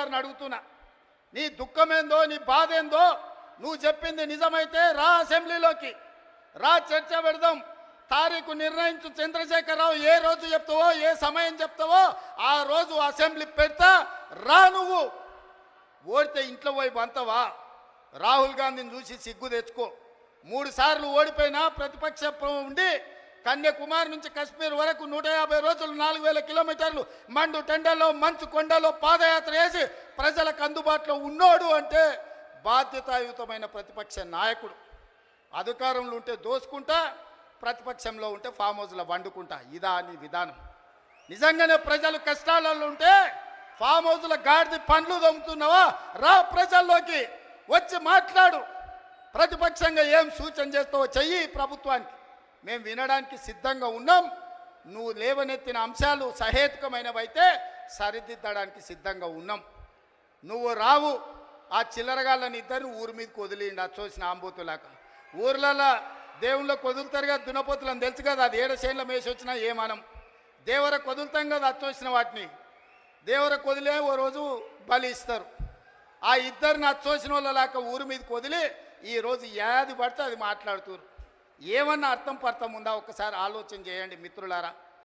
గారిని అడుగుతున్నా, నీ దుఃఖమేందో నీ బాధ ఏందో నువ్వు చెప్పింది నిజమైతే రా అసెంబ్లీలోకి రా, చర్చ పెడదాం. తారీఖు నిర్ణయించు చంద్రశేఖరరావు, ఏ రోజు చెప్తావో ఏ సమయం చెప్తావో ఆ రోజు అసెంబ్లీ పెడతా రా. నువ్వు ఓడితే ఇంట్లో పోయి బంతవా? రాహుల్ గాంధీని చూసి సిగ్గు తెచ్చుకో. 3 సార్లు ఓడిపోయినా ప్రతిపక్షం ఉండి కన్యాకుమారి నుంచి కశ్మీర్ వరకు 150 రోజులు 4000 కిలోమీటర్లు మండు టెండలో మంచు కొండలో పాదయాత్ర చేసి ప్రజలకు అందుబాటులో ఉన్నోడు అంటే బాధ్యతాయుతమైన ప్రతిపక్ష నాయకుడు. అధికారంలో ఉంటే దోసుకుంటా, ప్రతిపక్షంలో ఉంటే ఫామ్ హౌస్లో వండుకుంటా. ఇదా నీ విధానం? నిజంగానే ప్రజలు కష్టాలలో ఉంటే ఫామ్ హౌస్ల గాడిది పండ్లు దొంగతున్నావా? రా, ప్రజల్లోకి వచ్చి మాట్లాడు. ప్రతిపక్షంగా ఏం సూచన చేస్తావో చెయ్యి ప్రభుత్వానికి. మేము వినడానికి సిద్ధంగా ఉన్నాం. నువ్వు లేవనెత్తిన అంశాలు సహేతుకమైనవైతే సరిదిద్దడానికి సిద్ధంగా ఉన్నాం. నువ్వు రావు. ఆ చిల్లరగాళ్ళని ఇద్దరిని ఊరి మీదకి వదిలిండి, అది చూసిన ఆంబోతులాగా. ఊర్లలో దేవుళ్ళకి వదులుతారు కదా దున్నపోతులని తెలుసు కదా, అది 7 చేనుల మేసి వచ్చినా ఏమానం. దేవరకు వదులుతాం కదా అది చూసిన వాటిని. దేవరకు వదిలే ఓ రోజు బలి ఇస్తారు. ఆ ఇద్దరిని అచ్చోసిన వాళ్ళలాగా ఊరి మీదకి వదిలి ఈరోజు ఏది పడితే అది మాట్లాడుతున్నారు. ఏమన్నా అర్థం పర్థం ఉందా? ఒక్కసారి ఆలోచన చేయండి మిత్రులారా.